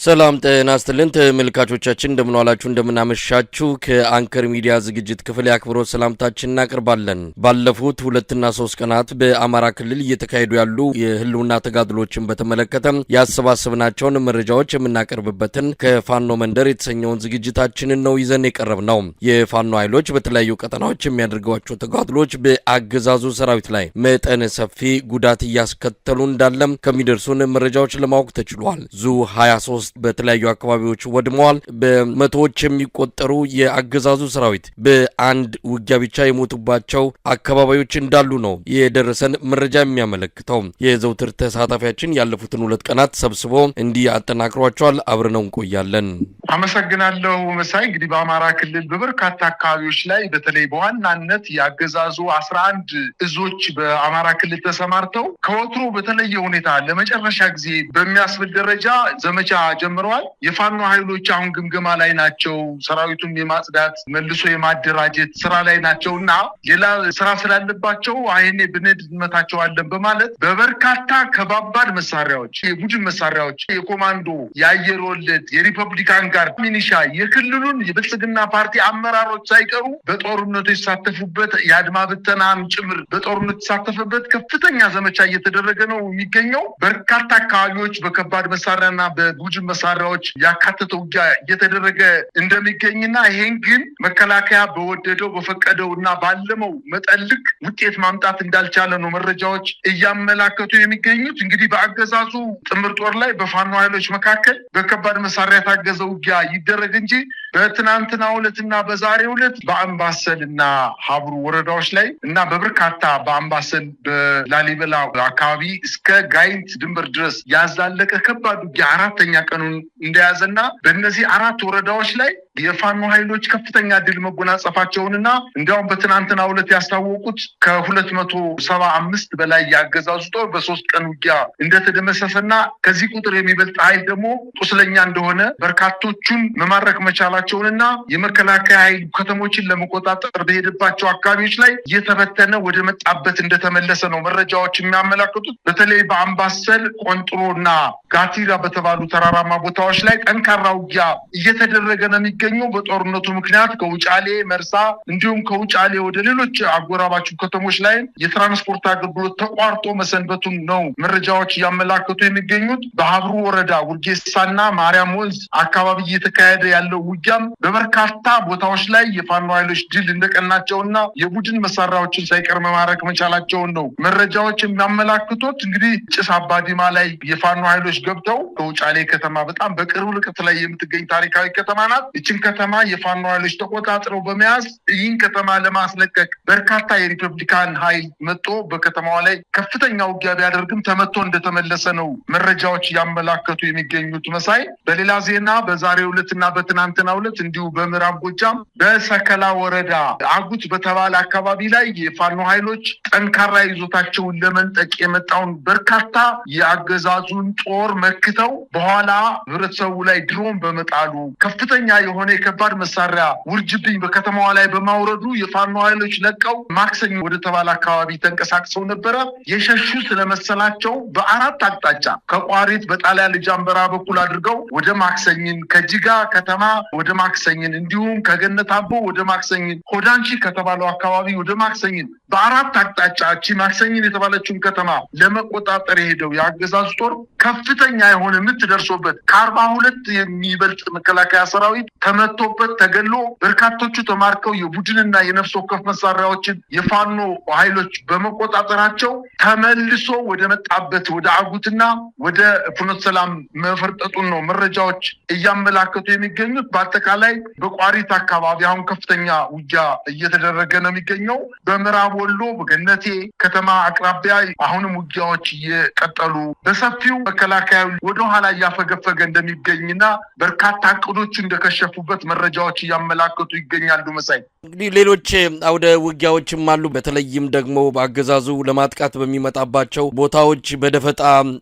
ሰላም ጤና ይስጥልን ተመልካቾቻችን እንደምን ዋላችሁ እንደምን አመሻችሁ ከአንከር ሚዲያ ዝግጅት ክፍል ያክብሮት ሰላምታችንን እናቀርባለን። ባለፉት 2 እና 3 ቀናት በአማራ ክልል እየተካሄዱ ያሉ የህልውና ተጋድሎችን በተመለከተ ያሰባሰብናቸውን መረጃዎች የምናቀርብበትን ከፋኖ መንደር የተሰኘውን ዝግጅታችንን ነው ይዘን የቀረብነው። የፋኖ ኃይሎች በተለያዩ ቀጠናዎች የሚያደርጓቸው ተጋድሎች በአገዛዙ ሰራዊት ላይ መጠነ ሰፊ ጉዳት እያስከተሉ እንዳለም ከሚደርሱን መረጃዎች ለማወቅ ተችሏል። ዙ 23 በተለያዩ አካባቢዎች ወድመዋል። በመቶዎች የሚቆጠሩ የአገዛዙ ሰራዊት በአንድ ውጊያ ብቻ የሞቱባቸው አካባቢዎች እንዳሉ ነው የደረሰን መረጃ የሚያመለክተው። የዘውትር ተሳታፊያችን ያለፉትን 2 ቀናት ሰብስቦ እንዲህ አጠናክሯቸዋል። አብረነው እንቆያለን። አመሰግናለሁ መሳይ። እንግዲህ በአማራ ክልል በበርካታ አካባቢዎች ላይ በተለይ በዋናነት የአገዛዙ 11 እዞች በአማራ ክልል ተሰማርተው ከወትሮ በተለየ ሁኔታ ለመጨረሻ ጊዜ በሚያስብል ደረጃ ዘመቻ ጀምረዋል። የፋኖ ኃይሎች አሁን ግምገማ ላይ ናቸው። ሰራዊቱን የማጽዳት መልሶ የማደራጀት ስራ ላይ ናቸውና ሌላ ስራ ስላለባቸው አይኔ ብንድ እንመታቸዋለን በማለት በበርካታ ከባባድ መሳሪያዎች፣ የቡድን መሳሪያዎች፣ የኮማንዶ፣ የአየር ወለድ፣ የሪፐብሊካን ጋርድ ሚኒሻ፣ የክልሉን የብልጽግና ፓርቲ አመራሮች ሳይቀሩ በጦርነቱ የተሳተፉበት የአድማ ብተናም ጭምር በጦርነቱ የተሳተፈበት ከፍተኛ ዘመቻ እየተደረገ ነው የሚገኘው። በርካታ አካባቢዎች በከባድ መሳሪያና በቡድን መሳሪያዎች ያካተተው ውጊያ እየተደረገ እንደሚገኝና ይሄን ግን መከላከያ በወደደው በፈቀደውና ባለመው መጠልቅ ውጤት ማምጣት እንዳልቻለ ነው መረጃዎች እያመላከቱ የሚገኙት። እንግዲህ በአገዛዙ ጥምር ጦር ላይ በፋኖ ኃይሎች መካከል በከባድ መሳሪያ የታገዘ ውጊያ ይደረግ እንጂ በትናንትናው ዕለትና በዛሬው ዕለት በአምባሰልና ሀብሩ ወረዳዎች ላይ እና በበርካታ በአምባሰል በላሊበላ አካባቢ እስከ ጋይንት ድንበር ድረስ ያዛለቀ ከባድ ውጊያ 4ኛ ቀኑን እንደያዘና በእነዚህ 4 ወረዳዎች ላይ የፋኖ ኃይሎች ከፍተኛ ድል መጎናጸፋቸውንና እንዲያውም በትናንትናው ዕለት ያስታወቁት ከ275 በላይ ያገዛዙ ጦር በ3 ቀን ውጊያ እንደተደመሰሰና ከዚህ ቁጥር የሚበልጥ ኃይል ደግሞ ቁስለኛ እንደሆነ በርካቶቹን መማረክ መቻላቸውንና የመከላከያ ኃይል ከተሞችን ለመቆጣጠር በሄደባቸው አካባቢዎች ላይ እየተበተነ ወደ መጣበት እንደተመለሰ ነው መረጃዎች የሚያመላክቱት። በተለይ በአምባሰል ቆንጥሮና ጋቲራ በተባሉ ተራራማ ቦታዎች ላይ ጠንካራ ውጊያ እየተደረገ ነው የሚገኘው። በጦርነቱ ምክንያት ከውጫሌ መርሳ እንዲሁም ከውጫሌ ወደ ሌሎች አጎራባች ከተሞች ላይ የትራንስፖርት አገልግሎት ተቋርጦ መሰንበቱን ነው መረጃዎች እያመላከቱ የሚገኙት። በሀብሩ ወረዳ ውርጌሳና ማርያም ወንዝ አካባቢ እየተካሄደ ያለው ውጊያም በበርካታ ቦታዎች ላይ የፋኖ ኃይሎች ድል እንደቀናቸውና የቡድን መሳሪያዎችን ሳይቀር መማረክ መቻላቸውን ነው መረጃዎች የሚያመላክቱት። እንግዲህ ጭስ አባዲማ ላይ የፋኖ ኃይሎች ገብተው ከውጫሌ ከተማ በጣም በቅርብ ርቀት ላይ የምትገኝ ታሪካዊ ከተማ ናት። ይህችን ከተማ የፋኖ ኃይሎች ተቆጣጥረው በመያዝ ይህን ከተማ ለማስለቀቅ በርካታ የሪፐብሊካን ኃይል መጥቶ በከተማዋ ላይ ከፍተኛ ውጊያ ቢያደርግም ተመቶ እንደተመለሰ ነው መረጃዎች ያመላከቱ የሚገኙት መሳይ። በሌላ ዜና በዛሬው ዕለትና በትናንትናው ዕለት እንዲሁ በምዕራብ ጎጃም በሰከላ ወረዳ አጉት በተባለ አካባቢ ላይ የፋኖ ኃይሎች ጠንካራ ይዞታቸውን ለመንጠቅ የመጣውን በርካታ የአገዛዙን ጦር መክተው በኋላ ህብረተሰቡ ላይ ድሮን በመጣሉ ከፍተኛ የሆነ የከባድ መሳሪያ ውርጅብኝ በከተማዋ ላይ በማውረዱ የፋኖ ኃይሎች ለቀው ማክሰኝ ወደ ተባለ አካባቢ ተንቀሳቅሰው ነበረ። የሸሹ ስለመሰላቸው በ4 አቅጣጫ ከቋሪት በጣሊያ ልጃንበራ በኩል አድርገው ወደ ማክሰኝን፣ ከጂጋ ከተማ ወደ ማክሰኝን እንዲሁም ከገነት አቦ ወደ ማክሰኝን፣ ሆዳንቺ ከተባለው አካባቢ ወደ ማክሰኝን በ4 አቅጣጫ ማክሰኝን የተባለችውን ከተማ ለመቆጣጠር የሄደው የአገዛዙ ጦር ከፍተኛ የሆነ ምት ደርሶበት ከ42 የሚበልጥ መከላከያ ሰራዊት ተመቶበት ተገሎ በርካቶቹ ተማርከው የቡድንና የነፍስ ወከፍ መሳሪያዎችን የፋኖ ኃይሎች በመቆጣጠራቸው ተመልሶ ወደ መጣበት ወደ አጉትና ወደ ፍኖተ ሰላም መፈርጠጡን ነው መረጃዎች እያመላከቱ የሚገኙት። በአጠቃላይ በቋሪት አካባቢ አሁን ከፍተኛ ውጊያ እየተደረገ ነው የሚገኘው። በምዕራብ ወሎ በገነቴ ከተማ አቅራቢያ አሁንም ውጊያዎች እየቀጠሉ በሰፊው መከላከያ ወደ ኋላ እያፈገፈገ እንደሚገኝና በርካታ እቅዶች እንደከሸፉ እንደተሳተፉበት መረጃዎች ያመላክቱ ይገኛሉ። መሳይ እንግዲህ ሌሎች አውደ ውጊያዎችም አሉ። በተለይም ደግሞ በአገዛዙ ለማጥቃት በሚመጣባቸው ቦታዎች በደፈጣ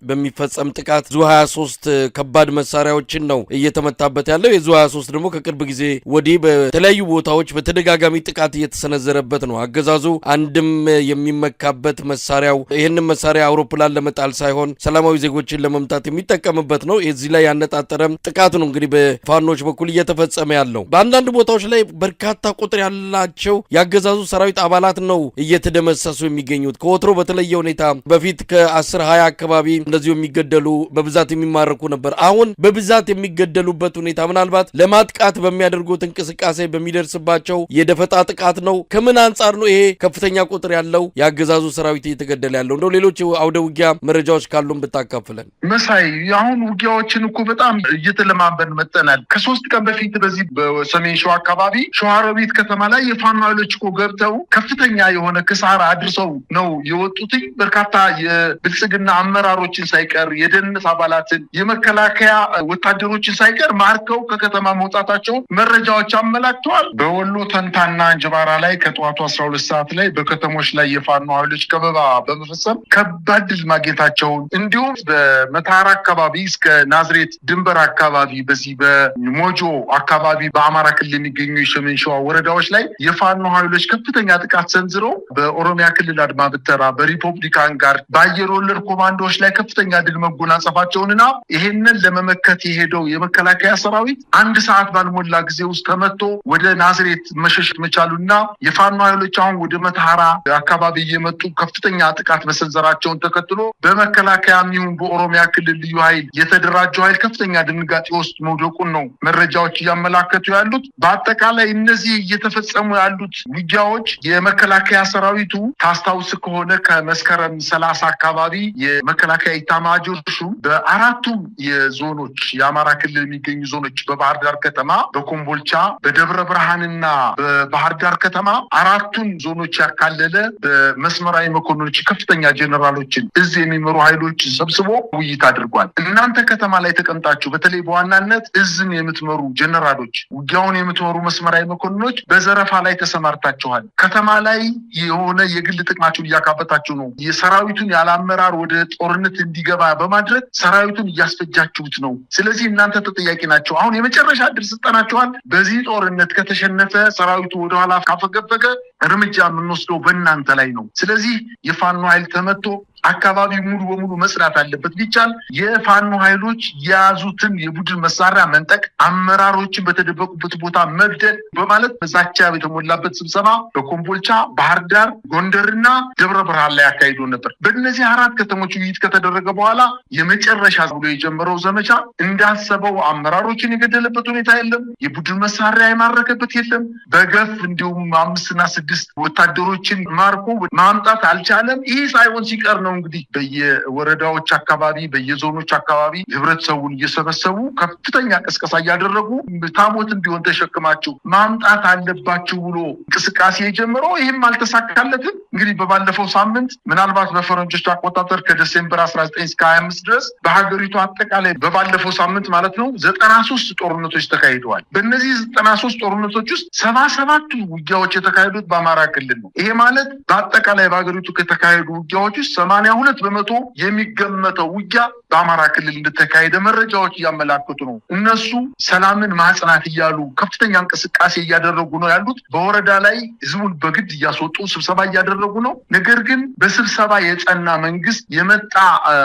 በሚፈጸም ጥቃት ዙ23 ከባድ መሳሪያዎችን ነው እየተመታበት ያለው። የዙ23 ደግሞ ከቅርብ ጊዜ ወዲህ በተለያዩ ቦታዎች በተደጋጋሚ ጥቃት እየተሰነዘረበት ነው። አገዛዙ አንድም የሚመካበት መሳሪያው ይህንን መሳሪያ አውሮፕላን ለመጣል ሳይሆን ሰላማዊ ዜጎችን ለመምታት የሚጠቀምበት ነው። እዚህ ላይ ያነጣጠረ ጥቃት ነው እንግዲህ በፋኖች በኩል እየተፈጸመ ያለው። በአንዳንድ ቦታዎች ላይ በርካታ ቁጥር ያላቸው ያገዛዙ ሰራዊት አባላት ነው እየተደመሰሱ የሚገኙት። ከወትሮ በተለየ ሁኔታ በፊት ከ10-20 አካባቢ እንደዚሁ የሚገደሉ በብዛት የሚማረኩ ነበር። አሁን በብዛት የሚገደሉበት ሁኔታ ምናልባት ለማጥቃት በሚያደርጉት እንቅስቃሴ በሚደርስባቸው የደፈጣ ጥቃት ነው። ከምን አንጻር ነው ይሄ ከፍተኛ ቁጥር ያለው ያገዛዙ ሰራዊት እየተገደለ ያለው? እንደው ሌሎች አውደ ውጊያ መረጃዎች ካሉን ብታካፍለን። መሳይ አሁን ውጊያዎችን እኮ በጣም እየተለማመን መጠናል። ከ3 ቀን በፊት በዚህ በሰሜን ሸዋ አካባቢ ሸዋሮቢት ከተማ ላይ የፋኖ ኃይሎች እኮ ገብተው ከፍተኛ የሆነ ክሳራ አድርሰው ነው የወጡት። በርካታ የብልጽግና አመራሮችን ሳይቀር የደህንነት አባላትን የመከላከያ ወታደሮችን ሳይቀር ማርከው ከከተማ መውጣታቸውን መረጃዎች አመላክተዋል። በወሎ ተንታና እንጅባራ ላይ ከጠዋቱ 12 ሰዓት ላይ በከተሞች ላይ የፋኖ ኃይሎች ከበባ በመፈጸም ከባድ ድል ማግኘታቸውን እንዲሁም በመተሃራ አካባቢ እስከ ናዝሬት ድንበር አካባቢ በዚህ በሞጆ አካባቢ በአማራ ክልል የሚገኙ የሰሜን ሸዋ ወረዳዎች ላይ የፋኖ ኃይሎች ከፍተኛ ጥቃት ሰንዝረው በኦሮሚያ ክልል አድማ ብተና በሪፐብሊካን ጋርድ በአየር ወለድ ኮማንዶዎች ላይ ከፍተኛ ድል መጎናጸፋቸውንና ይሄንን ለመመከት የሄደው የመከላከያ ሰራዊት 1 ሰዓት ባልሞላ ጊዜ ውስጥ ተመቶ ወደ ናዝሬት መሸሽ መቻሉና የፋኖ ኃይሎች አሁን ወደ መተሃራ አካባቢ እየመጡ ከፍተኛ ጥቃት መሰንዘራቸውን ተከትሎ በመከላከያ ይሁን በኦሮሚያ ክልል ልዩ ኃይል የተደራጀው ኃይል ከፍተኛ ድንጋጤ ውስጥ መውደቁን ነው መረጃዎች እያመላከቱ ያሉት። በአጠቃላይ እነዚህ እየተፈጸሙ ያሉት ውጊያዎች የመከላከያ ሰራዊቱ ታስታውስ ከሆነ ከመስከረም 30 አካባቢ የመከላከያ ኢታማዦር ሹም በ4ቱም የዞኖች የአማራ ክልል የሚገኙ ዞኖች በባህር ዳር ከተማ፣ በኮምቦልቻ፣ በደብረ ብርሃንና በባህር ዳር ከተማ 4ቱን ዞኖች ያካለለ በመስመራዊ መኮንኖች ከፍተኛ ጄኔራሎችን እዚህ የሚመሩ ኃይሎች ሰብስቦ ውይይት አድርጓል። እናንተ ከተማ ላይ ተቀምጣችሁ በተለይ በዋናነት እዝን የምትመሩ ጄኔራሎች፣ ውጊያውን የምትመሩ መስመራዊ መኮንኖች በዘረፋ ላይ ተሰማርታችኋል። ከተማ ላይ የሆነ የግል ጥቅማችሁን እያካበታችሁ ነው። የሰራዊቱን ያለአመራር ወደ ጦርነት እንዲገባ በማድረግ ሰራዊቱን እያስፈጃችሁት ነው። ስለዚህ እናንተ ተጠያቂ ናቸው። አሁን የመጨረሻ እድል ስልጣናችኋል። በዚህ ጦርነት ከተሸነፈ ሰራዊቱ ወደኋላ ካፈገፈገ እርምጃ የምንወስደው በእናንተ ላይ ነው። ስለዚህ የፋኖ ኃይል ተመቶ አካባቢ ሙሉ በሙሉ መስራት አለበት። ቢቻል የፋኖ ኃይሎች የያዙትን የቡድን መሳሪያ መንጠቅ፣ አመራሮችን በተደበቁበት ቦታ መግደል በማለት ዛቻ የተሞላበት ስብሰባ በኮምቦልቻ፣ ባህር ዳር፣ ጎንደርና ደብረ ብርሃን ላይ አካሂዶ ነበር። በእነዚህ 4 ከተሞች ውይይት ከተደረገ በኋላ የመጨረሻ ብሎ የጀመረው ዘመቻ እንዳሰበው አመራሮችን የገደለበት ሁኔታ የለም። የቡድን መሳሪያ የማረከበት የለም። በገፍ እንዲሁም 5 እና 6 ወታደሮችን ማርኮ ማምጣት አልቻለም። ይህ ሳይሆን ሲቀር ነው እንግዲህ በየወረዳዎች አካባቢ በየዞኖች አካባቢ ህብረተሰቡን እየሰበሰቡ ከፍተኛ ቅስቀሳ እያደረጉ ታቦትን ቢሆን ተሸክማችሁ ማምጣት አለባችሁ ብሎ እንቅስቃሴ የጀመረው ይህም አልተሳካለትም። እንግዲህ በባለፈው ሳምንት ምናልባት በፈረንጆች አቆጣጠር ከዲሴምበር 19 እስከ 25 ድረስ በሀገሪቱ አጠቃላይ በባለፈው ሳምንት ማለት ነው 93 ጦርነቶች ተካሂደዋል። በእነዚህ 93 ጦርነቶች ውስጥ 77 ውጊያዎች የተካሄዱት በአማራ ክልል ነው። ይሄ ማለት በአጠቃላይ በሀገሪቱ ከተካሄዱ ውጊያዎች ውስጥ 82 በመቶ የሚገመተው ውጊያ በአማራ ክልል እንደተካሄደ መረጃዎች እያመላከቱ ነው። እነሱ ሰላምን ማጽናት እያሉ ከፍተኛ እንቅስቃሴ እያደረጉ ነው ያሉት። በወረዳ ላይ ህዝቡን በግድ እያስወጡ ስብሰባ እያደረጉ ነው። ነገር ግን በስብሰባ የጸና መንግስት የመጣ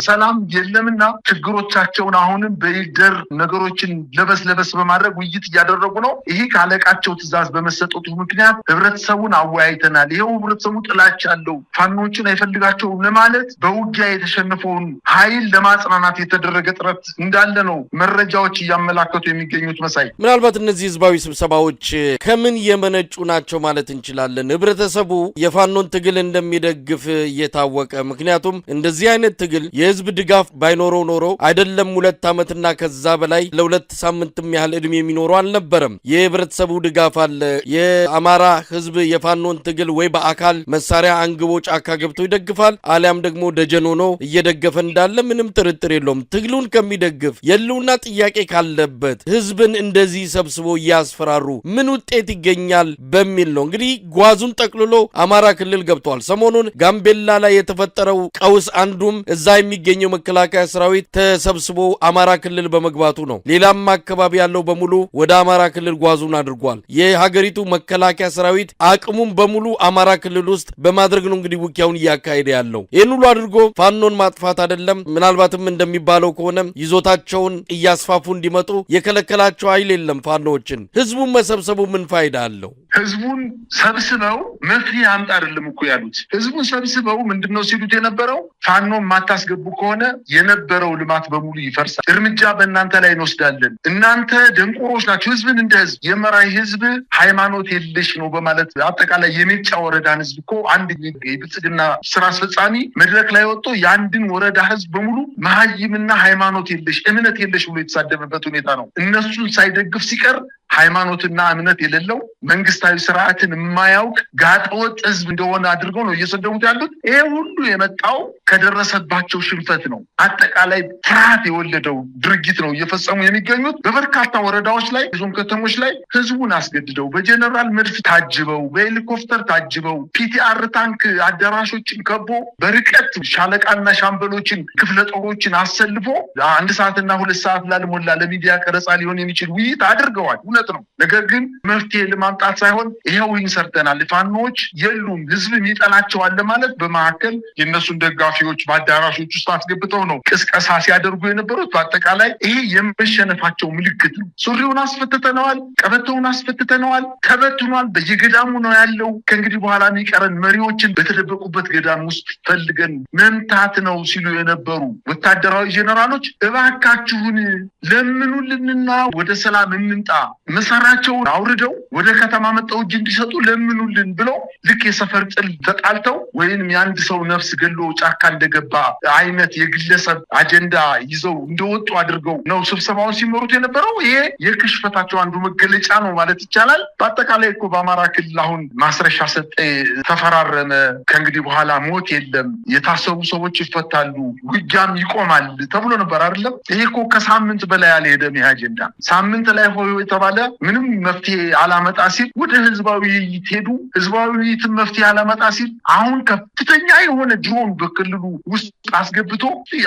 ሰላም የለምና ችግሮቻቸውን አሁንም በይደር ነገሮችን ለበስ በማድረግ ውይይት እያደረጉ ነው። ይሄ ካለቃቸው ትዕዛዝ በመሰጠቱ ምክንያት ህብረተሰቡን አወያይተናል። ይሄው ህብረተሰቡ ጥላቻ አለው፣ ፋኖችን አይፈልጋቸውም ለማለት በውጊያ የተሸነፈውን ኃይል ለማጽናናት የተደረገ ጥረት እንዳለ ነው መረጃዎች እያመላከቱ የሚገኙት። መሳይ ምናልባት እነዚህ ህዝባዊ ስብሰባዎች ከምን የመነጩ ናቸው ማለት እንችላለን? ህብረተሰቡ የፋኖን ትግል እንደሚደግፍ እየታወቀ ምክንያቱም እንደዚህ አይነት ትግል የህዝብ ድጋፍ ባይኖረው ኖሮ አይደለም 2 ዓመትና ከዛ በላይ ለ2 ሳምንትም ያህል እድሜ የሚኖረው አልነበረም። የህብረተሰቡ ድጋፍ አለ። የአማራ ህዝብ የፋኖን ትግል ወይ በአካል መሳሪያ አንግቦ ጫካ ገብቶ ይደግፋል፣ አሊያም ደግሞ ደግሞ ደጀን ሆኖ እየደገፈ እንዳለ ምንም ጥርጥር የለውም። ትግሉን ከሚደግፍ የህልውና ጥያቄ ካለበት ህዝብን እንደዚህ ሰብስቦ እያስፈራሩ ምን ውጤት ይገኛል በሚል ነው እንግዲህ ጓዙን ጠቅልሎ አማራ ክልል ገብቷል። ሰሞኑን ጋምቤላ ላይ የተፈጠረው ቀውስ አንዱም እዛ የሚገኘው መከላከያ ሰራዊት ተሰብስቦ አማራ ክልል በመግባቱ ነው። ሌላም አካባቢ ያለው በሙሉ ወደ አማራ ክልል ጓዙን አድርጓል። የሀገሪቱ መከላከያ ሰራዊት አቅሙን በሙሉ አማራ ክልል ውስጥ በማድረግ ነው እንግዲህ ውጊያውን እያካሄደ ያለው። ይህን ሁሉ አድርጎ ፋኖን ማጥፋት አይደለም፣ ምናልባትም እንደሚባለው ከሆነ ይዞታቸውን እያስፋፉ እንዲመጡ የከለከላቸው ኃይል የለም። ፋኖዎችን ህዝቡን መሰብሰቡ ምን ፋይዳ አለው? ህዝቡን ሰብስበው መፍትሄ አምጣ አይደለም እኮ ያሉት። ህዝቡን ሰብስበው ምንድነው ሲሉት የነበረው? ፋኖ ማታስገቡ ከሆነ የነበረው ልማት በሙሉ ይፈርሳል፣ እርምጃ በእናንተ ላይ እንወስዳለን፣ እናንተ ደንቆሮች ናቸው፣ ህዝብን እንደ ህዝብ የመራይ ህዝብ ሃይማኖት የለሽ ነው በማለት አጠቃላይ የሜጫ ወረዳን ህዝብ እኮ አንድ የብልጽግና ስራ አስፈጻሚ መድረክ ላይ ወጥቶ የአንድን ወረዳ ህዝብ በሙሉ መሀይምና ሃይማኖት የለሽ እምነት የለሽ ብሎ የተሳደበበት ሁኔታ ነው። እነሱን ሳይደግፍ ሲቀር ሃይማኖትና እምነት የሌለው መንግስታዊ ስርዓትን የማያውቅ ጋጠወጥ ህዝብ እንደሆነ አድርገው ነው እየሰደቡት ያሉት። ይሄ ሁሉ የመጣው ከደረሰባቸው ሽንፈት ነው። አጠቃላይ ፍርሃት የወለደው ድርጊት ነው እየፈጸሙ የሚገኙት። በበርካታ ወረዳዎች ላይ ዞን ከተሞች ላይ ህዝቡን አስገድደው በጀነራል መድፍ ታጅበው በሄሊኮፕተር ታጅበው ፒቲአር ታንክ አዳራሾችን ከቦ በርቀት ሻለቃና ሻምበሎችን ክፍለ ጦሮችን አሰልፎ 1 ሰዓትና 2 ሰዓት ላልሞላ ለሚዲያ ቀረጻ ሊሆን የሚችል ውይይት አድርገዋል። ነው። ነገር ግን መፍትሄ ለማምጣት ሳይሆን ይሄው ይንሰርተናል፣ ፋኖዎች የሉም፣ ህዝብ ይጠላቸዋል ማለት በመካከል የነሱን ደጋፊዎች በአዳራሾች ውስጥ አስገብተው ነው ቅስቀሳ ሲያደርጉ የነበሩት። በአጠቃላይ ይሄ የመሸነፋቸው ምልክት ነው። ሱሪውን አስፈትተነዋል፣ ቀበቶውን አስፈትተነዋል፣ ተበትኗል፣ በየገዳሙ ነው ያለው። ከእንግዲህ በኋላ የሚቀረን መሪዎችን በተደበቁበት ገዳም ውስጥ ፈልገን መምታት ነው ሲሉ የነበሩ ወታደራዊ ጄኔራሎች እባካችሁን ለምኑልንና ወደ ሰላም እንምጣ፣ መሳሪያቸውን አውርደው ወደ ከተማ መጣው እጅ እንዲሰጡ ለምኑልን ብለው ልክ የሰፈር ጥል ተጣልተው ወይም የአንድ ሰው ነፍስ ገሎ ጫካ እንደገባ አይነት የግለሰብ አጀንዳ ይዘው እንደወጡ አድርገው ነው ስብሰባውን ሲመሩት የነበረው። ይሄ የክሽፈታቸው አንዱ መገለጫ ነው ማለት ይቻላል። በአጠቃላይ እኮ በአማራ ክልል አሁን ማስረሻ ሰጠ ተፈራረመ፣ ከእንግዲህ በኋላ ሞት የለም፣ የታሰቡ ሰዎች ይፈታሉ፣ ውጊያም ይቆማል ተብሎ ነበር አይደለም? ይሄ እኮ ከሳምንት በላይ ያልሄደም ይሄ አጀንዳ ሳምንት ላይ ሆይ የተባለ ምንም መፍትሄ አላመጣ ሲል ወደ ህዝባዊ ውይይት ሄዱ። ህዝባዊ ውይይትን መፍትሄ አላመጣ ሲል አሁን ከፍተኛ የሆነ ድሮን በክልሉ ውስጥ አስገብቶ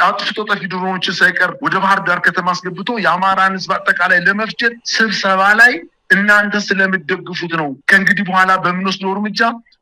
አጥፍቶ ጠፊ ድሮኖችን ሳይቀር ወደ ባህር ዳር ከተማ አስገብቶ የአማራን ህዝብ አጠቃላይ ለመፍጀት ስብሰባ ላይ እናንተ ስለምትደግፉት ነው ከእንግዲህ በኋላ በምንወስደው እርምጃ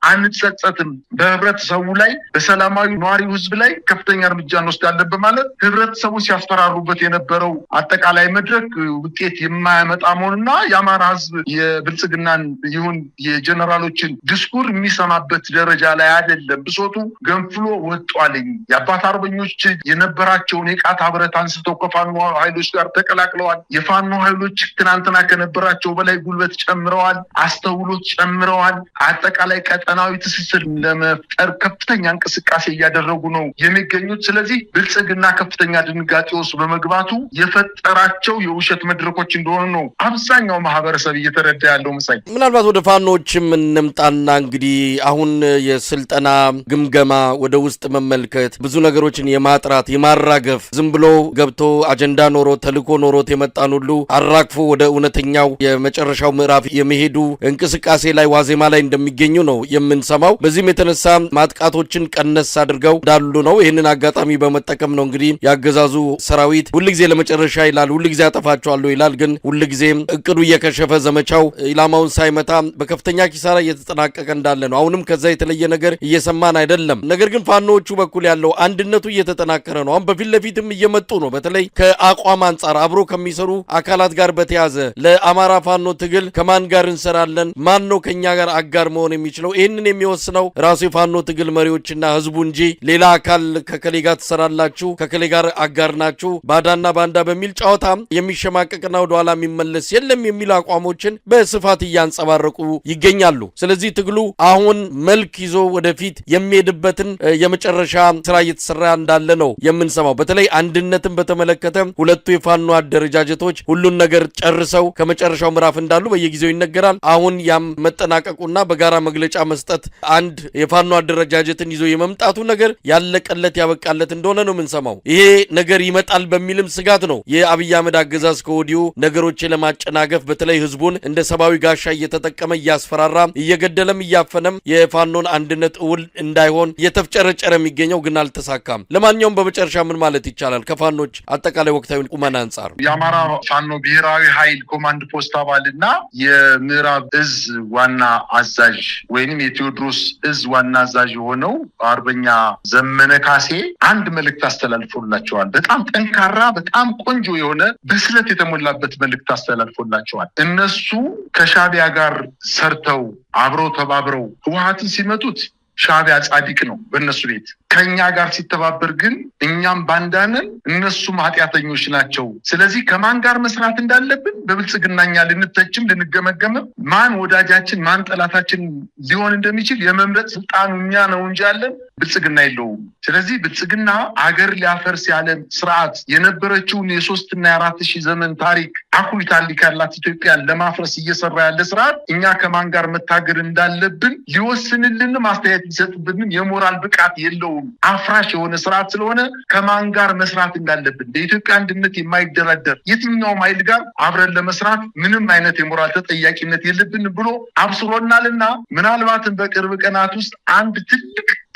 አንጸጸትም፣ በህብረተሰቡ ላይ በሰላማዊ ነዋሪው ህዝብ ላይ ከፍተኛ እርምጃ እንወስዳለን በማለት ህብረተሰቡ ሲያስፈራሩበት የነበረው አጠቃላይ መድረክ ውጤት የማያመጣ መሆኑና የአማራ ህዝብ የብልጽግናን ይሁን የጀነራሎችን ዲስኩር የሚሰማበት ደረጃ ላይ አይደለም። ብሶቱ ገንፍሎ ወጧልኝ። የአባት አርበኞች የነበራቸውን የቃታ ብረት አንስተው ከፋኖ ኃይሎች ጋር ተቀላቅለዋል። የፋኖ ኃይሎች ትናንትና ከነበራቸው በላይ ጉልበት ጨምረዋል፣ አስተውሎት ጨምረዋል። አጠቃላይ ቀጠናዊ ትስስር ለመፍጠር ከፍተኛ እንቅስቃሴ እያደረጉ ነው የሚገኙት። ስለዚህ ብልጽግና ከፍተኛ ድንጋጤ ውስጥ በመግባቱ የፈጠራቸው የውሸት መድረኮች እንደሆኑ ነው አብዛኛው ማህበረሰብ እየተረዳ ያለው። መሳይ ምናልባት ወደ ፋኖችም እንምጣና እንግዲህ አሁን የስልጠና ግምገማ ወደ ውስጥ መመልከት ብዙ ነገሮችን የማጥራት የማራገፍ ዝም ብሎ ገብቶ አጀንዳ ኖሮ ተልኮ ኖሮት የመጣን ሁሉ አራግፎ ወደ እውነተኛው የመጨረሻው ምዕራፍ የመሄዱ እንቅስቃሴ ላይ ዋዜማ ላይ እንደሚገኙ ነው የምንሰማው። በዚህም የተነሳ ማጥቃቶችን ቀነስ አድርገው እንዳሉ ነው። ይህንን አጋጣሚ በመጠቀም ነው እንግዲህ ያገዛዙ ሰራዊት ሁልጊዜ ለመጨረሻ ይላል፣ ሁልጊዜ አጠፋቸዋለሁ ይላል። ግን ሁልጊዜ እቅዱ እየከሸፈ ዘመቻው ኢላማውን ሳይመታ በከፍተኛ ኪሳራ እየተጠናቀቀ እንዳለ ነው። አሁንም ከዛ የተለየ ነገር እየሰማን አይደለም። ነገር ግን ፋኖቹ በኩል ያለው አንድነቱ እየተጠናከረ ነው። አሁን በፊት ለፊትም እየመጡ ነው። በተለይ ከአቋም አንጻር አብሮ ከሚሰሩ አካላት ጋር በተያዘ ለአማራ ፋኖ ትግል ከማን ጋር እንሰራለን፣ ማን ነው ከኛ ጋር አጋር መሆን የሚችለው፣ ይህንን የሚወስነው ራሱ የፋኖ ትግል መሪዎችና ህዝቡ እንጂ ሌላ አካል ከከሌ ጋር ትሰራላችሁ፣ ከከሌ ጋር አጋር ናችሁ፣ ባዳና ባንዳ በሚል ጨዋታ የሚሸማቀቅና ወደኋላ የሚመለስ የለም የሚሉ አቋሞችን በስፋት እያንጸባረቁ ይገኛሉ። ስለዚህ ትግሉ አሁን መልክ ይዞ ወደፊት የሚሄድበትን የመጨረሻ ስራ እየተሰራ እንዳለ ነው የምንሰማው። በተለይ አንድነትን በተመለከተ ሁለቱ የፋኖ አደረጃጀቶች ሁሉን ነገር ጨርሰው ከመጨረሻው ምዕራፍ እንዳሉ በየጊዜው ይነገራል። አሁን ያም መጠናቀቁና በጋራ መግለጫ መስጠት አንድ የፋኖ አደረጃጀትን ይዞ የመምጣቱ ነገር ያለቀለት ያበቃለት እንደሆነ ነው የምንሰማው። ይሄ ነገር ይመጣል በሚልም ስጋት ነው የአብይ አህመድ አገዛዝ ከወዲሁ ነገሮችን ለማጨናገፍ በተለይ ህዝቡን እንደ ሰባዊ ጋሻ እየተጠቀመ እያስፈራራ እየገደለም እያፈነም የፋኖን አንድነት እውን እንዳይሆን እየተፍጨረጨረ የሚገኘው ግን አልተሳካም። ለማንኛውም በመጨረሻ ምን ማለት ይቻላል ከፋኖች አጠቃላይ ወቅታዊ ቁመና አንጻር? የአማራ ፋኖ ብሔራዊ ኃይል ኮማንድ ፖስት አባልና የምዕራብ እዝ ዋና አዛዥ ወይንም የቴዎድሮስ እዝ ዋና አዛዥ የሆነው አርበኛ ዘመነ ካሴ አንድ መልእክት አስተላልፎላቸዋል። በጣም ጠንካራ በጣም ቆንጆ የሆነ ብስለት የተሞላበት መልእክት አስተላልፎላቸዋል። እነሱ ከሻዕቢያ ጋር ሰርተው አብረው ተባብረው ህወሓትን ሲመቱት ሻዕቢያ ጻድቅ ነው በእነሱ ቤት። ከኛ ጋር ሲተባበር ግን እኛም ባንዳንን እነሱም ኃጢአተኞች ናቸው። ስለዚህ ከማን ጋር መስራት እንዳለብን በብልጽግናኛ ልንተችም ልንገመገምም ማን ወዳጃችን ማን ጠላታችን ሊሆን እንደሚችል የመምረጥ ስልጣኑ እኛ ነው እንጂ ያለን ብልጽግና የለውም። ስለዚህ ብልጽግና አገር ሊያፈርስ ያለ ስርዓት የነበረችውን የ3 እና የ4 ሺህ ዘመን ታሪክ አኩሪ ታሪክ ያላት ኢትዮጵያን ለማፍረስ እየሰራ ያለ ስርዓት እኛ ከማን ጋር መታገር እንዳለብን ሊወስንልንም አስተያየት ሊሰጥብንም የሞራል ብቃት የለውም። አፍራሽ የሆነ ስርዓት ስለሆነ ከማን ጋር መስራት እንዳለብን በኢትዮጵያ አንድነት የማይደራደር የትኛውም ኃይል ጋር አብረን ለመስራት ምንም አይነት የሞራል ተጠያቂነት የለብን ብሎ አብስሮናልና ምናልባትም በቅርብ ቀናት ውስጥ አንድ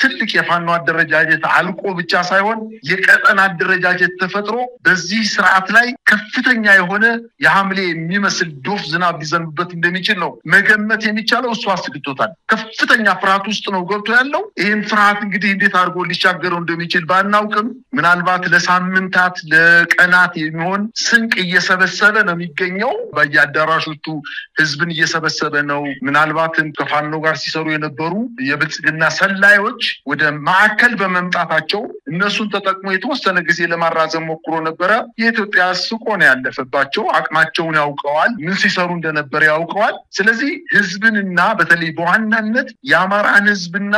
ትልቅ የፋኖ አደረጃጀት አልቆ ብቻ ሳይሆን የቀጠና አደረጃጀት ተፈጥሮ በዚህ ስርዓት ላይ ከፍተኛ የሆነ የሐምሌ የሚመስል ዶፍ ዝናብ ሊዘንብበት እንደሚችል ነው መገመት የሚቻለው። እሱ አስግቶታል። ከፍተኛ ፍርሃት ውስጥ ነው ገብቶ ያለው። ይህን ፍርሃት እንግዲህ እንዴት አድርጎ ሊሻገረው እንደሚችል ባናውቅም ምናልባት ለሳምንታት ለቀናት የሚሆን ስንቅ እየሰበሰበ ነው የሚገኘው። በየአዳራሾቹ ህዝብን እየሰበሰበ ነው። ምናልባትም ከፋኖ ጋር ሲሰሩ የነበሩ የብልጽግና ሰላዮች ወደ ማዕከል በመምጣታቸው እነሱን ተጠቅሞ የተወሰነ ጊዜ ለማራዘም ሞክሮ ነበረ። የኢትዮጵያ ስቆ ነው ያለፈባቸው። አቅማቸውን ያውቀዋል። ምን ሲሰሩ እንደነበረ ያውቀዋል። ስለዚህ ህዝብንና በተለይ በዋናነት የአማራን ህዝብና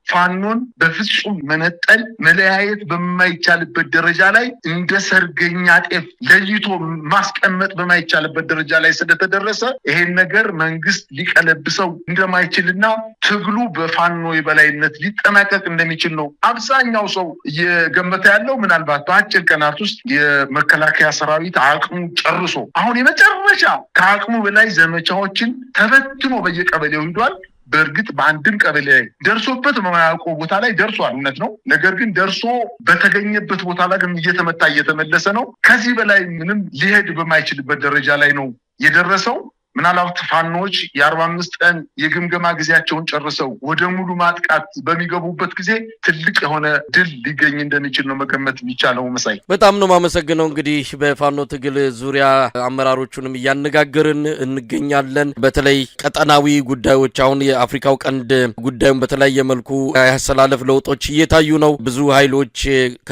ፋኖን በፍጹም መነጠል መለያየት በማይቻልበት ደረጃ ላይ እንደ ሰርገኛ ጤፍ ለይቶ ማስቀመጥ በማይቻልበት ደረጃ ላይ ስለተደረሰ ይሄን ነገር መንግስት ሊቀለብሰው እንደማይችልና ትግሉ በፋኖ የበላይነት ሊጠናቀቅ እንደሚችል ነው አብዛኛው ሰው እየገመተ ያለው። ምናልባት በአጭር ቀናት ውስጥ የመከላከያ ሰራዊት አቅሙ ጨርሶ አሁን የመጨረሻ ከአቅሙ በላይ ዘመቻዎችን ተበትኖ በየቀበሌው ሂዷል። በእርግጥ በአንድም ቀበሌ ላይ ደርሶበት በማያውቀው ቦታ ላይ ደርሷል፣ እውነት ነው። ነገር ግን ደርሶ በተገኘበት ቦታ ላይ ግን እየተመታ እየተመለሰ ነው። ከዚህ በላይ ምንም ሊሄድ በማይችልበት ደረጃ ላይ ነው የደረሰው። ምናልባት ፋኖች የ45 ቀን የግምገማ ጊዜያቸውን ጨርሰው ወደ ሙሉ ማጥቃት በሚገቡበት ጊዜ ትልቅ የሆነ ድል ሊገኝ እንደሚችል ነው መገመት የሚቻለው። መሳይ በጣም ነው ማመሰግነው። እንግዲህ በፋኖ ትግል ዙሪያ አመራሮቹንም እያነጋገርን እንገኛለን። በተለይ ቀጠናዊ ጉዳዮች አሁን የአፍሪካው ቀንድ ጉዳዩን በተለያየ መልኩ ያሰላለፍ ለውጦች እየታዩ ነው። ብዙ ኃይሎች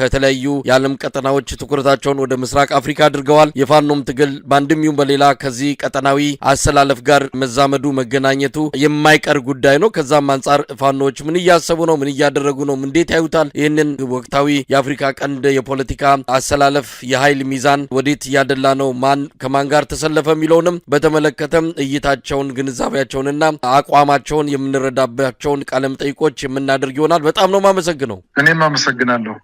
ከተለያዩ የዓለም ቀጠናዎች ትኩረታቸውን ወደ ምስራቅ አፍሪካ አድርገዋል። የፋኖም ትግል በአንድም ይሁን በሌላ ከዚህ ቀጠናዊ አሰላለፍ ጋር መዛመዱ መገናኘቱ የማይቀር ጉዳይ ነው። ከዛም አንጻር ፋኖች ምን እያሰቡ ነው? ምን እያደረጉ ነው? እንዴት ያዩታል? ይህንን ወቅታዊ የአፍሪካ ቀንድ የፖለቲካ አሰላለፍ የኃይል ሚዛን ወዴት እያደላ ነው? ማን ከማን ጋር ተሰለፈ የሚለውንም በተመለከተም እይታቸውን ግንዛቤያቸውንና አቋማቸውን የምንረዳባቸውን ቃለ መጠይቆች የምናደርግ ይሆናል። በጣም ነው ማመሰግነው። እኔም አመሰግናለሁ።